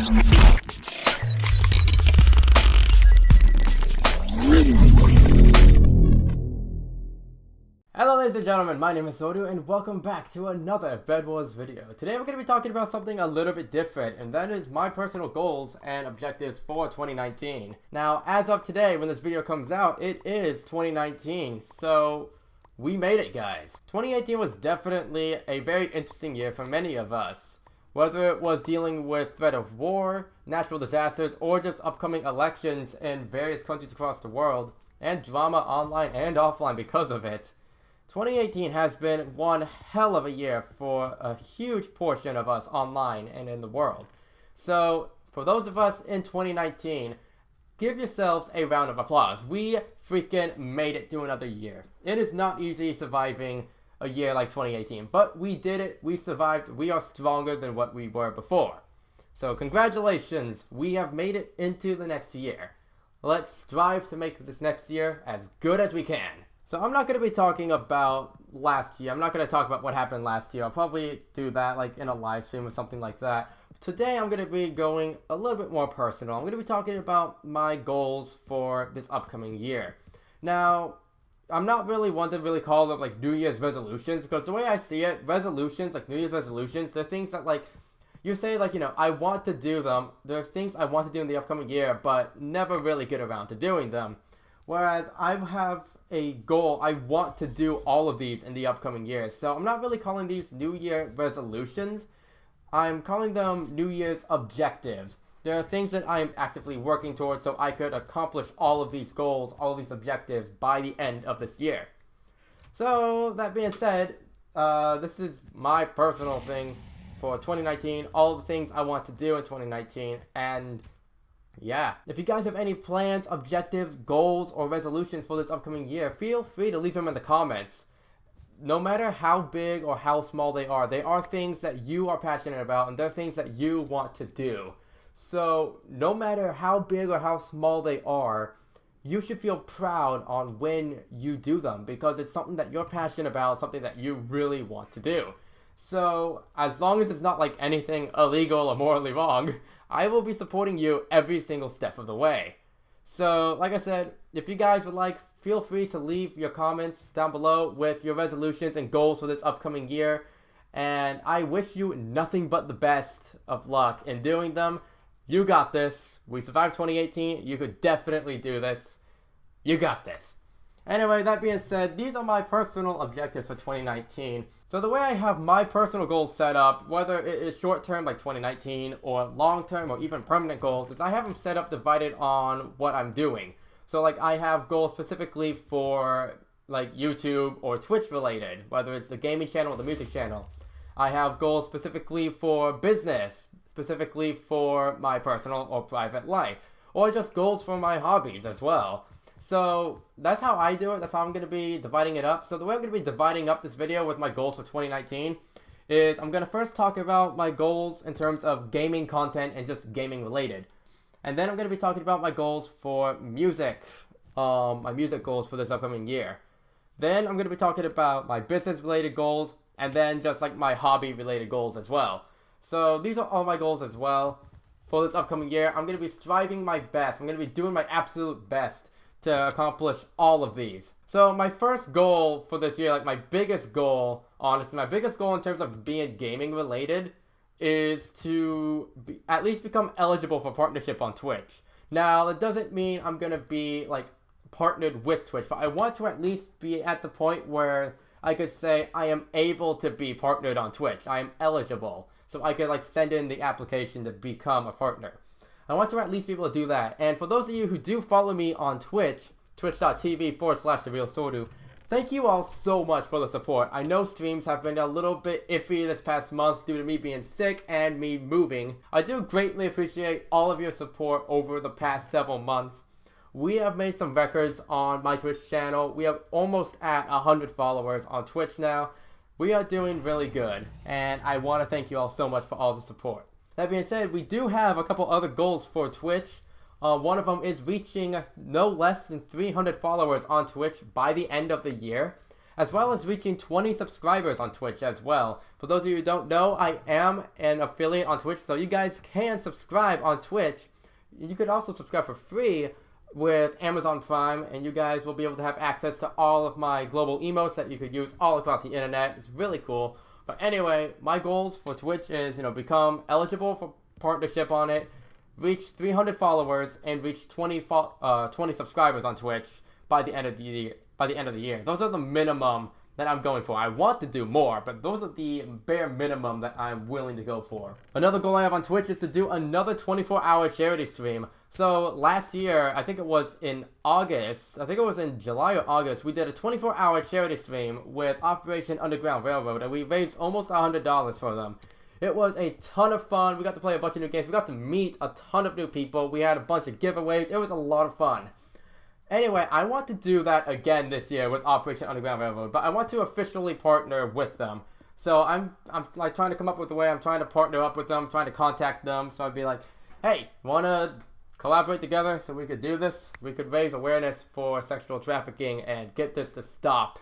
Hello ladies and gentlemen, my name is Soru and welcome back to another Bedwars video. Today we're going to be talking about something a little bit different, and that is my personal goals and objectives for 2019. Now, as of today, when this video comes out, it is 2019, so we made it, guys. 2018 was definitely a very interesting year for many of us. Whether it was dealing with threat of war, natural disasters, or just upcoming elections in various countries across the world, and drama online and offline because of it. 2018 has been one hell of a year for a huge portion of us online and in the world. So, for those of us in 2019, give yourselves a round of applause. We freaking made it to another year. It is not easy surviving a year like 2018, but we did it, we survived, we are stronger than what we were before. So congratulations, we have made it into the next year. Let's strive to make this next year as good as we can. So I'm not going to be talking about last year. I'm not going to talk about what happened last year. I'll probably do that like in a live stream or something like that. Today I'm going to be going a little bit more personal. I'm going to be talking about my goals for this upcoming year. Now, I'm not really one to really call them like New Year's resolutions, because the way I see it, resolutions, like New Year's resolutions, they're things that like, you say like, you know, I want to do them. There are things I want to do in the upcoming year, but never really get around to doing them. Whereas I have a goal, I want to do all of these in the upcoming year. So I'm not really calling these New Year resolutions. I'm calling them New Year's objectives. There are things that I am actively working towards so I could accomplish all of these goals, all of these objectives by the end of this year. So that being said, this is my personal thing for 2019, all the things I want to do in 2019, and yeah, if you guys have any plans, objectives, goals, or resolutions for this upcoming year, feel free to leave them in the comments. No matter how big or how small they are things that you are passionate about, and they're things that you want to do. So, no matter how big or how small they are, you should feel proud on when you do them, because it's something that you're passionate about, something that you really want to do. So, as long as it's not like anything illegal or morally wrong, I will be supporting you every single step of the way. So, like I said, if you guys would like, feel free to leave your comments down below with your resolutions and goals for this upcoming year. And I wish you nothing but the best of luck in doing them. You got this. We survived 2018. You could definitely do this. You got this. Anyway, that being said, these are my personal objectives for 2019. So the way I have my personal goals set up, whether it is short-term like 2019 or long-term or even permanent goals, is I have them set up divided on what I'm doing. So like I have goals specifically for like YouTube or Twitch related, whether it's the gaming channel or the music channel. I have goals specifically for business, specifically for my personal or private life, or just goals for my hobbies as well. So that's how I do it. That's how I'm going to be dividing it up. So the way I'm going to be dividing up this video with my goals for 2019 is I'm going to first talk about my goals in terms of gaming content and just gaming related. And then I'm going to be talking about my goals for music, my music goals for this upcoming year. Then I'm going to be talking about my business related goals, and then just like my hobby related goals as well. So these are all my goals as well for this upcoming year. I'm going to be striving my best. I'm going to be doing my absolute best to accomplish all of these. So my first goal for this year, like my biggest goal, honestly, my biggest goal in terms of being gaming related is to at least become eligible for partnership on Twitch. Now, it doesn't mean I'm going to be like partnered with Twitch, but I want to at least be at the point where I could say I am able to be partnered on Twitch. I am eligible. So I could like send in the application to become a partner. I want to at least be able to do that. And for those of you who do follow me on Twitch, twitch.tv/TheRealSoru, thank you all so much for the support. I know streams have been a little bit iffy this past month due to me being sick and me moving. I do greatly appreciate all of your support over the past several months. We have made some records on my Twitch channel. We are almost at 100 followers on Twitch now. We are doing really good, and I want to thank you all so much for all the support. That being said, we do have a couple other goals for Twitch. One of them is reaching no less than 300 followers on Twitch by the end of the year. as well as reaching 20 subscribers on Twitch as well. For those of you who don't know, I am an affiliate on Twitch, so you guys can subscribe on Twitch. You could also subscribe for free with Amazon Prime, and you guys will be able to have access to all of my global emotes that you could use all across the internet. It's really cool. But anyway, my goals for Twitch is, become eligible for partnership on it, reach 300 followers, and reach 20 subscribers on Twitch by the end of the year. Those are the minimum that I'm going for. I want to do more, but those are the bare minimum that I'm willing to go for. Another goal I have on Twitch is to do another 24-hour charity stream. So last year, I think it was in August, I think it was in July or August, we did a 24-hour charity stream with Operation Underground Railroad, and we raised almost $100 for them. It was a ton of fun. We got to play a bunch of new games. We got to meet a ton of new people. We had a bunch of giveaways. It was a lot of fun. Anyway, I want to do that again this year with Operation Underground Railroad, but I want to officially partner with them. So I'm like trying to come up with a way. I'm trying to partner up with them, trying to contact them. So I'd be like, hey, want to collaborate together so we could do this? We could raise awareness for sexual trafficking and get this to stop.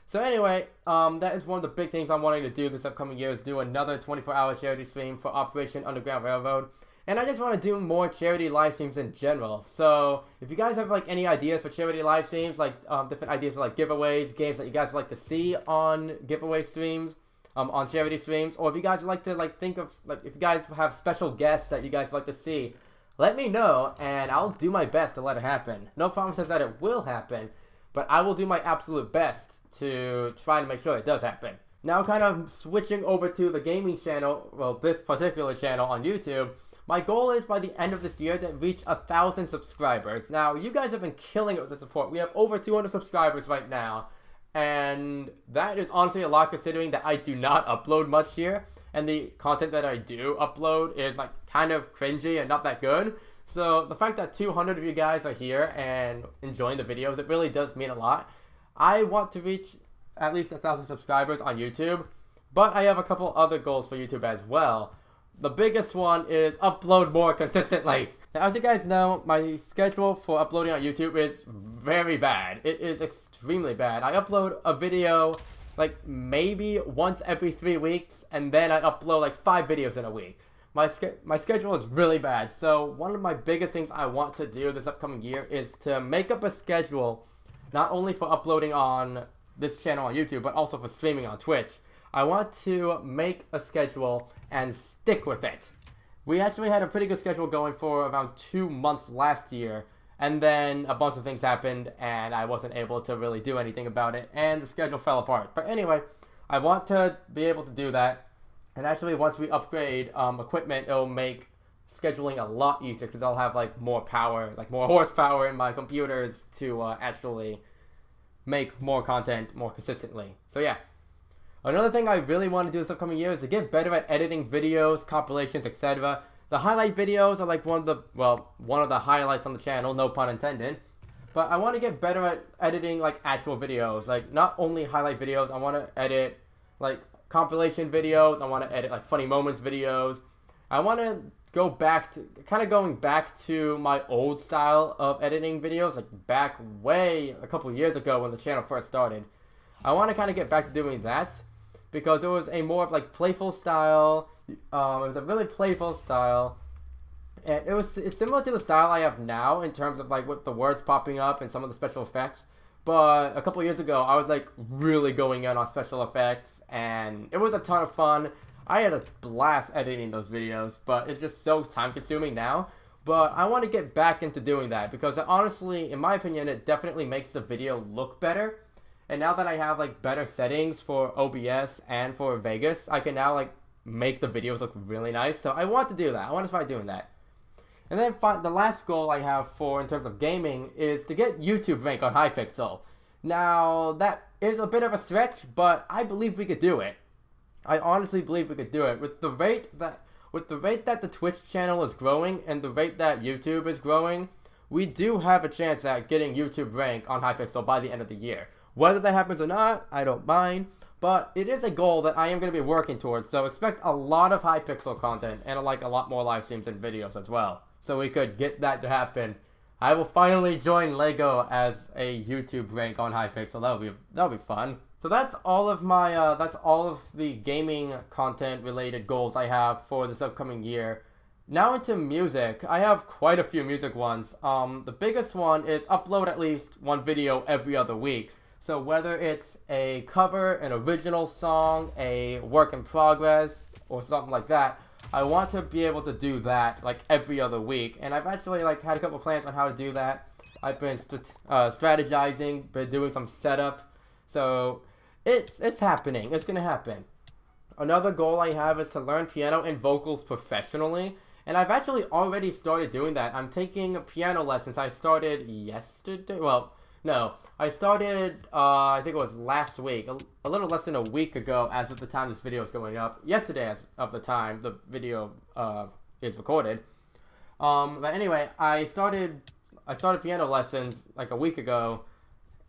So anyway, that is one of the big things I'm wanting to do this upcoming year, is do another 24-hour charity stream for Operation Underground Railroad. And I just want to do more charity live streams in general. So if you guys have like any ideas for charity live streams, like different ideas for like giveaways, games that you guys would like to see on giveaway streams, on charity streams, or if you guys would like to like think of like if you guys have special guests that you guys would like to see, let me know and I'll do my best to let it happen. No promises that it will happen, but I will do my absolute best to try to make sure it does happen. Now kind of switching over to the gaming channel, well, this particular channel on YouTube. My goal is by the end of this year to reach 1,000 subscribers. Now, you guys have been killing it with the support. We have over 200 subscribers right now. And that is honestly a lot considering that I do not upload much here. And the content that I do upload is like kind of cringy and not that good. So the fact that 200 of you guys are here and enjoying the videos, it really does mean a lot. I want to reach at least 1,000 subscribers on YouTube. But I have a couple other goals for YouTube as well. The biggest one is upload more consistently. Now, as you guys know, my schedule for uploading on YouTube is very bad. It is extremely bad. I upload a video like maybe once every 3 weeks, and then I upload like 5 videos in a week. My schedule is really bad. So one of my biggest things I want to do this upcoming year is to make up a schedule, not only for uploading on this channel on YouTube, but also for streaming on Twitch. I want to make a schedule and stick with it. We actually had a pretty good schedule going for around 2 months last year, and then a bunch of things happened and I wasn't able to really do anything about it and the schedule fell apart. But anyway, I want to be able to do that, and actually once we upgrade equipment, it'll make scheduling a lot easier because I'll have like more power, like more horsepower in my computers to actually make more content more consistently. So yeah. Another thing I really want to do this upcoming year is to get better at editing videos, compilations, etc. The highlight videos are like one of the highlights on the channel, no pun intended. But I want to get better at editing like actual videos, like not only highlight videos. I want to edit like compilation videos. I want to edit like funny moments videos. I want to go back to going back to my old style of editing videos, like back way a couple years ago when the channel first started. I want to kind of get back to doing that, because it was a more of like playful style. It was a really playful style, and it's similar to the style I have now in terms of like with the words popping up and some of the special effects. But a couple years ago, I was like really going in on special effects, and it was a ton of fun. I had a blast editing those videos, but it's just so time consuming now. But I want to get back into doing that because honestly, in my opinion, it definitely makes the video look better. And now that I have like better settings for OBS and for Vegas, I can now like make the videos look really nice. So I want to do that. I want to try doing that. And then the last goal I have for in terms of gaming is to get YouTube rank on Hypixel. Now that is a bit of a stretch, but I believe we could do it. I honestly believe we could do it with the rate that the Twitch channel is growing and the rate that YouTube is growing. We do have a chance at getting YouTube rank on Hypixel by the end of the year. Whether that happens or not, I don't mind, but it is a goal that I am going to be working towards, so expect a lot of Hypixel content and like a lot more live streams and videos as well, so we could get that to happen. I will finally join LEGO as a YouTube rank on Hypixel. That'll be fun. So that's all of my that's all of the gaming content related goals I have for this upcoming year. Now into music. I have quite a few music ones. The biggest one is upload at least one video every other week. So whether it's a cover, an original song, a work in progress, or something like that, I want to be able to do that like every other week. And I've actually like had a couple plans on how to do that. I've been strategizing, been doing some setup. So it's happening. It's gonna happen. Another goal I have is to learn piano and vocals professionally. And I've actually already started doing that. I'm taking piano lessons. I started yesterday. Well, no. I started, I think it was last week. A little less than a week ago as of the time this video is going up. Yesterday as of the time the video is recorded. But anyway, I started piano lessons like a week ago.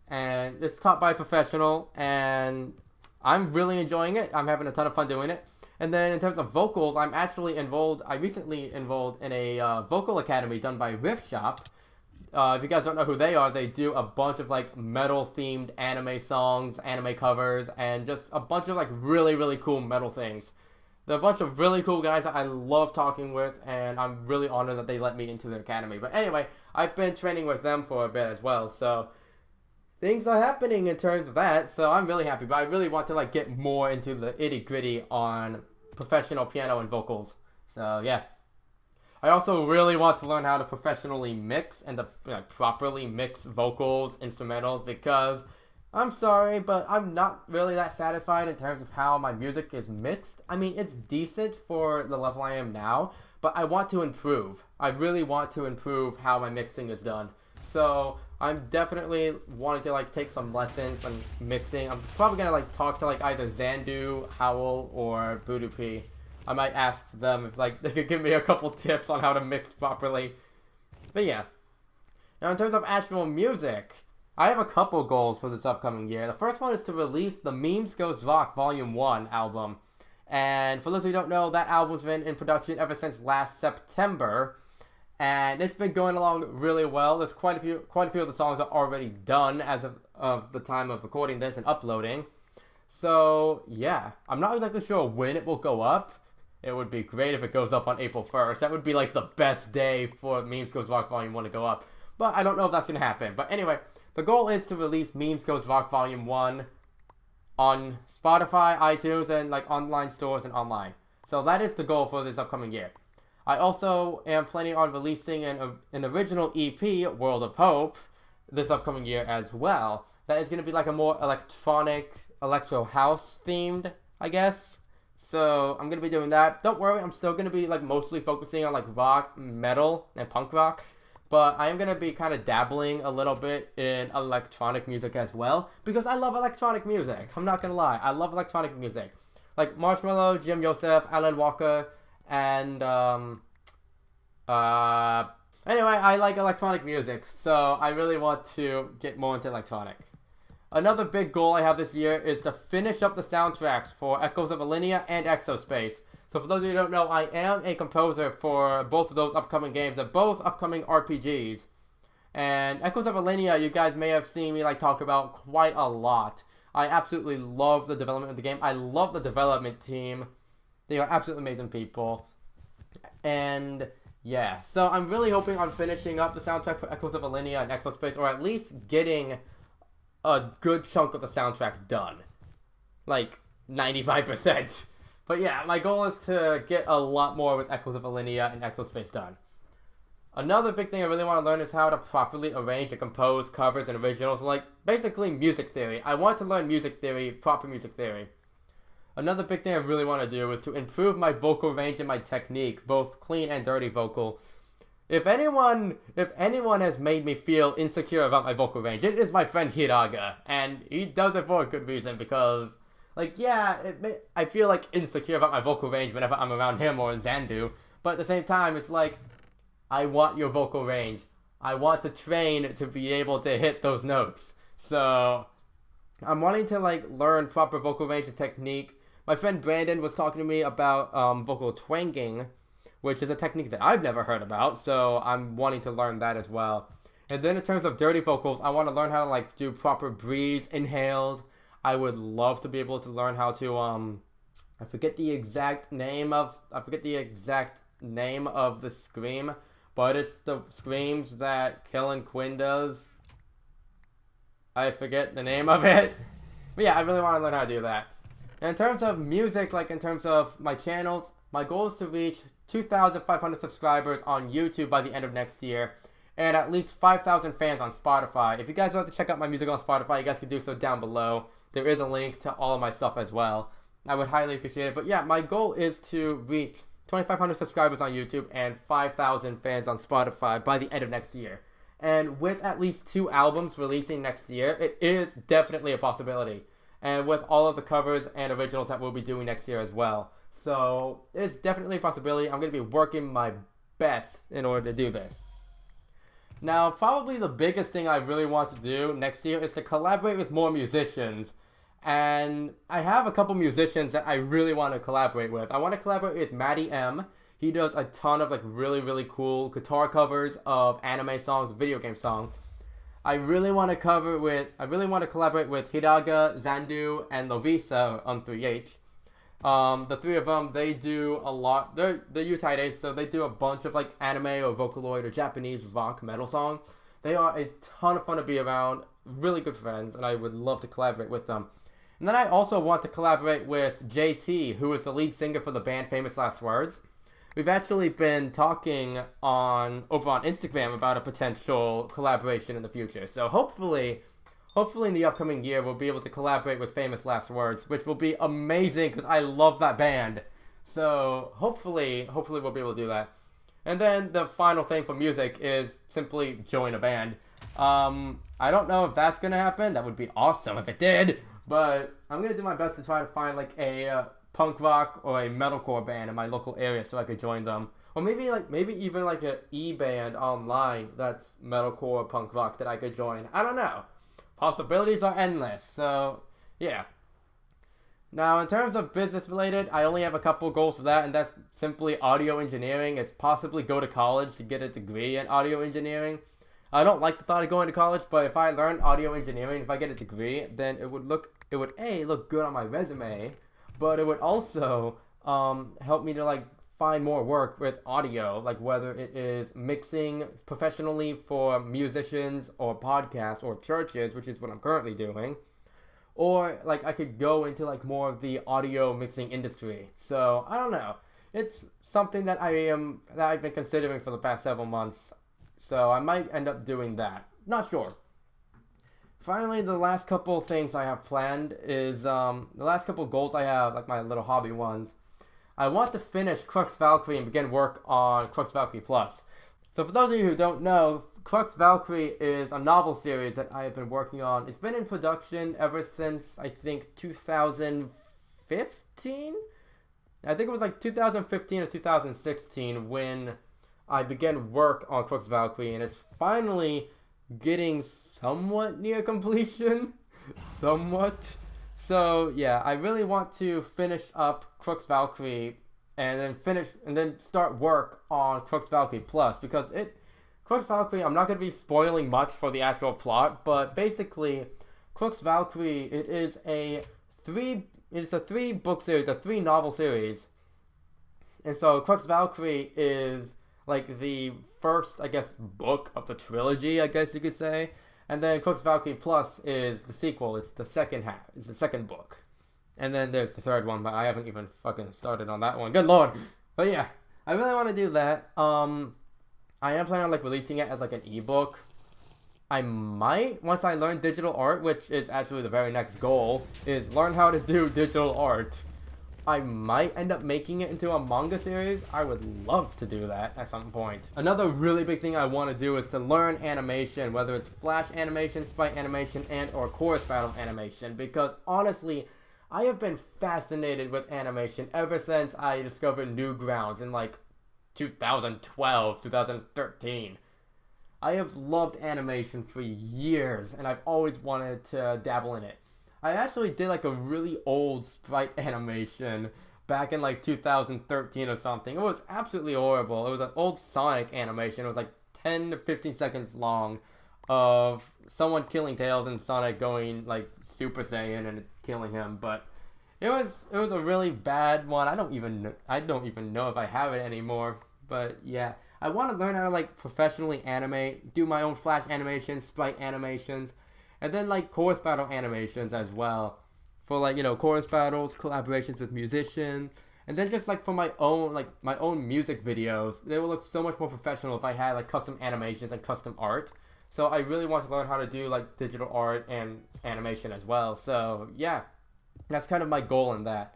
And it's taught by a professional. And I'm really enjoying it. I'm having a ton of fun doing it. And then in terms of vocals, I'm actually enrolled. I recently enrolled in a vocal academy done by Riff Shop. If you guys don't know who they are, they do a bunch of like metal-themed anime songs, anime covers, and just a bunch of like really, really cool metal things. They're a bunch of really cool guys that I love talking with, and I'm really honored that they let me into their academy. But anyway, I've been training with them for a bit as well, so things are happening in terms of that, so I'm really happy. But I really want to like get more into the itty-gritty on professional piano and vocals. So yeah. I also really want to learn how to professionally mix and to properly mix vocals, instrumentals, because I'm sorry, but I'm not really that satisfied in terms of how my music is mixed. I mean, it's decent for the level I am now, but I want to improve. I really want to improve how my mixing is done. So I'm definitely wanting to like take some lessons on mixing. I'm probably gonna like talk to like either Xandu, Howl, or Voodoo P. I might ask them if like they could give me a couple tips on how to mix properly. But yeah. Now in terms of actual music, I have a couple goals for this upcoming year. The first one is to release the Memes Goes Rock Volume 1 album. And for those who don't know, that album's been in production ever since last September. And it's been going along really well. There's quite a few of the songs are already done as of the time of recording this and uploading. So yeah, I'm not exactly sure when it will go up. It would be great if it goes up on April 1st. That would be like the best day for Memes Goes Rock Volume 1 to go up. But I don't know if that's going to happen. But anyway, the goal is to release Memes Goes Rock Volume 1 on Spotify, iTunes, and like online stores and online. So that is the goal for this upcoming year. I also am planning on releasing an original EP, World of Hope, this upcoming year as well. That is going to be like a more electronic, electro house themed, I guess. So I'm going to be doing that. Don't worry, I'm still going to be like mostly focusing on like rock, metal, and punk rock. But I am going to be kind of dabbling a little bit in electronic music as well. Because I love electronic music. I'm not going to lie. I love electronic music. Like Marshmello, Jim Yosef, Alan Walker, and anyway, I like electronic music. So I really want to get more into electronic. Another big goal I have this year is to finish up the soundtracks for Echoes of Alinea and Exospace. So for those of you who don't know, I am a composer for both of those upcoming games. They're both upcoming RPGs. And Echoes of Alinea, you guys may have seen me like talk about quite a lot. I absolutely love the development of the game. I love the development team. They are absolutely amazing people. And yeah, so I'm really hoping on finishing up the soundtrack for Echoes of Alinea and Exospace, or at least getting a good chunk of the soundtrack done. Like 95%. But yeah, my goal is to get a lot more with Echoes of Alinea and Exospace done. Another big thing I really want to learn is how to properly arrange and compose covers and originals, like basically music theory. I want to learn music theory, proper music theory. Another big thing I really want to do is to improve my vocal range and my technique, both clean and dirty vocal. If anyone has made me feel insecure about my vocal range, it is my friend Hiraga, and he does it for a good reason because, like, yeah, I feel like insecure about my vocal range whenever I'm around him or Xandu, but at the same time, it's like, I want your vocal range. I want to train to be able to hit those notes. So I'm wanting to like learn proper vocal range and technique. My friend Brandon was talking to me about vocal twanging, which is a technique that I've never heard about, so I'm wanting to learn that as well. And then in terms of dirty vocals, I want to learn how to like do proper breathes, inhales. I would love to be able to learn how to I forget the exact name of the scream, but it's the screams that Killin Quinn does. I forget the name of it. But yeah, I really want to learn how to do that. And in terms of music, like in terms of my channels, my goal is to reach 2,500 subscribers on YouTube by the end of next year, and at least 5,000 fans on Spotify. If you guys want to check out my music on Spotify, you guys can do so down below. There is a link to all of my stuff as well. I would highly appreciate it. But yeah, my goal is to reach 2,500 subscribers on YouTube and 5,000 fans on Spotify by the end of next year. And with at least 2 albums releasing next year, it is definitely a possibility. And with all of the covers and originals that we'll be doing next year as well. So it's definitely a possibility. I'm going to be working my best in order to do this. Now, probably the biggest thing I really want to do next year is to collaborate with more musicians. And I have a couple musicians that I really want to collaborate with. I want to collaborate with Matty M. He does a ton of like really cool guitar covers of anime songs, video game songs. I really want to collaborate with Hiraga, Zandu, and Lovisa on 3H. The 3 of them, they do a lot. They're Utide, so they do a bunch of like anime or Vocaloid or Japanese rock metal songs. They are a ton of fun to be around, really good friends, and I would love to collaborate with them. And then I also want to collaborate with JT, who is the lead singer for the band Famous Last Words. We've actually been talking over on Instagram about a potential collaboration in the future. So hopefully in the upcoming year, we'll be able to collaborate with Famous Last Words, which will be amazing because I love that band. So hopefully we'll be able to do that. And then the final thing for music is simply join a band. I don't know if that's going to happen. That would be awesome if it did. But I'm going to do my best to try to find like a punk rock or a metalcore band in my local area so I could join them. Or maybe even like an e-band online that's metalcore or punk rock that I could join. I don't know. Possibilities are endless. So, yeah. Now, in terms of business related, I only have a couple goals for that, and that's simply audio engineering. It's possibly go to college to get a degree in audio engineering. I don't like the thought of going to college, but if I learn audio engineering, if I get a degree, then it would look good on my resume, but it would also help me to like find more work with audio, like whether it is mixing professionally for musicians or podcasts or churches, which is what I'm currently doing, or like I could go into like more of the audio mixing industry. So I don't know. It's something that I've been considering for the past several months. So I might end up doing that. Not sure. Finally, the last couple things I have planned is the last couple goals I have, like my little hobby ones. I want to finish Crux Valkyrie and begin work on Crux Valkyrie Plus. So for those of you who don't know, Crux Valkyrie is a novel series that I have been working on. It's been in production ever since, I think, 2015? I think it was like 2015 or 2016 when I began work on Crux Valkyrie, and it's finally getting somewhat near completion. Somewhat. So yeah, I really want to finish up Crux Valkyrie and then start work on Crux Valkyrie Plus, because Crux Valkyrie, I'm not going to be spoiling much for the actual plot, but basically Crux Valkyrie, it's a 3-book series, a 3-novel series. And so Crux Valkyrie is like the first, I guess, book of the trilogy, I guess you could say. And then Crux Valkyrie Plus is the sequel. It's the second half. It's the second book. And then there's the third one, but I haven't even fucking started on that one. Good lord. But yeah, I really want to do that. I am planning on like releasing it as like an ebook. I might, once I learn digital art, which is actually the very next goal, is learn how to do digital art. I might end up making it into a manga series. I would love to do that at some point. Another really big thing I want to do is to learn animation, whether it's flash animation, sprite animation, and or chorus battle animation, because honestly, I have been fascinated with animation ever since I discovered Newgrounds in like 2012, 2013. I have loved animation for years, and I've always wanted to dabble in it. I actually did like a really old sprite animation back in like 2013 or something. It was absolutely horrible. It was an old Sonic animation. It was like 10 to 15 seconds long of someone killing Tails and Sonic going like Super Saiyan and killing him, but it was a really bad one. I don't even know if I have it anymore. But yeah, I want to learn how to like professionally animate, do my own flash animations, sprite animations, and then like chorus battle animations as well. For like, you know, chorus battles, collaborations with musicians, and then just like for my own music videos, they will look so much more professional if I had like custom animations and custom art. So I really want to learn how to do like digital art and animation as well. So yeah, that's kind of my goal in that.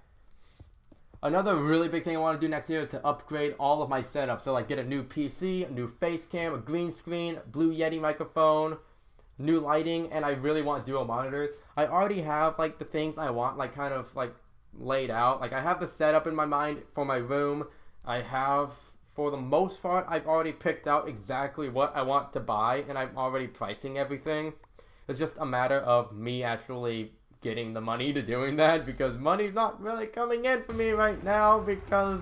Another really big thing I want to do next year is to upgrade all of my setup. So like get a new PC, a new face cam, a green screen, Blue Yeti microphone, new lighting, and I really want dual monitors. I already have like the things I want like kind of like laid out. Like I have the setup in my mind for my room. I have, for the most part, I've already picked out exactly what I want to buy, and I'm already pricing everything. It's just a matter of me actually getting the money to doing that, because money's not really coming in for me right now because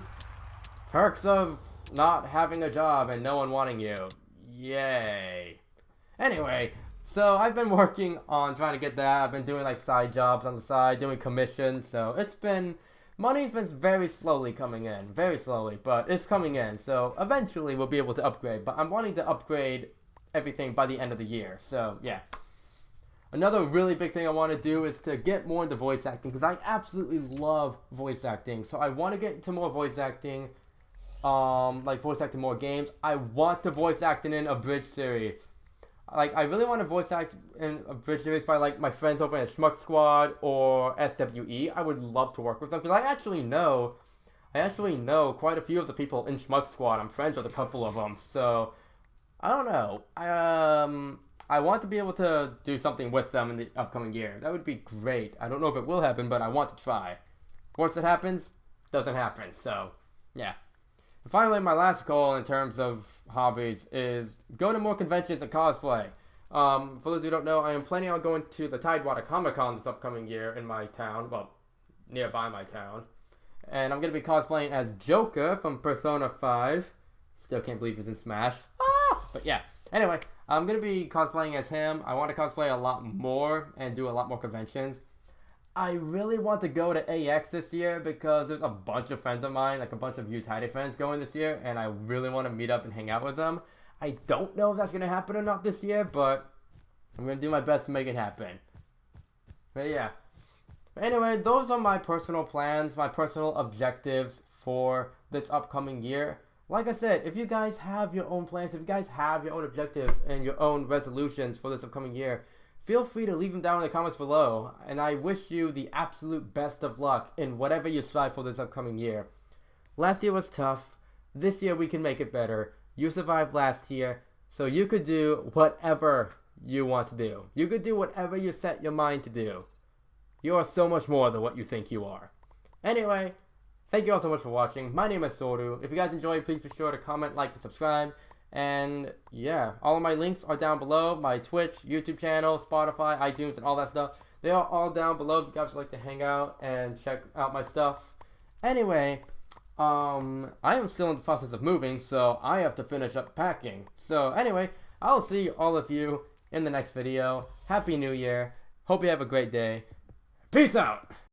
perks of not having a job and no one wanting you. Yay. Anyway, so I've been working on trying to get that. I've been doing like side jobs on the side, doing commissions. So money's been very slowly coming in, very slowly, but it's coming in. So eventually we'll be able to upgrade, but I'm wanting to upgrade everything by the end of the year. So yeah. Another really big thing I want to do is to get more into voice acting, because I absolutely love voice acting. So I want to get into more voice acting, like voice acting more games. I want to voice act in a Bridge series. Like, I really want to voice act in a Bridge series by, like, my friends over at Schmuck Squad or SWE. I would love to work with them, because I actually know quite a few of the people in Schmuck Squad. I'm friends with a couple of them, so I don't know. I want to be able to do something with them in the upcoming year. That would be great. I don't know if it will happen, but I want to try. Once it happens, doesn't happen, so yeah. And finally, my last goal in terms of hobbies is go to more conventions and cosplay. For those who don't know, I am planning on going to the Tidewater Comic Con this upcoming year in my town, well, nearby my town. And I'm going to be cosplaying as Joker from Persona 5. Still can't believe he's in Smash. But yeah, anyway, I'm going to be cosplaying as him. I want to cosplay a lot more and do a lot more conventions. I really want to go to AX this year because there's a bunch of friends of mine, like a bunch of Utide friends going this year, and I really want to meet up and hang out with them. I don't know if that's going to happen or not this year, but I'm going to do my best to make it happen. But yeah. Anyway, those are my personal plans, my personal objectives for this upcoming year. Like I said, if you guys have your own plans, if you guys have your own objectives and your own resolutions for this upcoming year, feel free to leave them down in the comments below. And I wish you the absolute best of luck in whatever you strive for this upcoming year. Last year was tough. This year we can make it better. You survived last year, so you could do whatever you want to do. You could do whatever you set your mind to do. You are so much more than what you think you are. Anyway, thank you all so much for watching. My name is Soru. If you guys enjoyed, please be sure to comment, like, and subscribe. And yeah, all of my links are down below. My Twitch, YouTube channel, Spotify, iTunes, and all that stuff. They are all down below if you guys would like to hang out and check out my stuff. Anyway, I am still in the process of moving, so I have to finish up packing. So anyway, I'll see all of you in the next video. Happy New Year. Hope you have a great day. Peace out!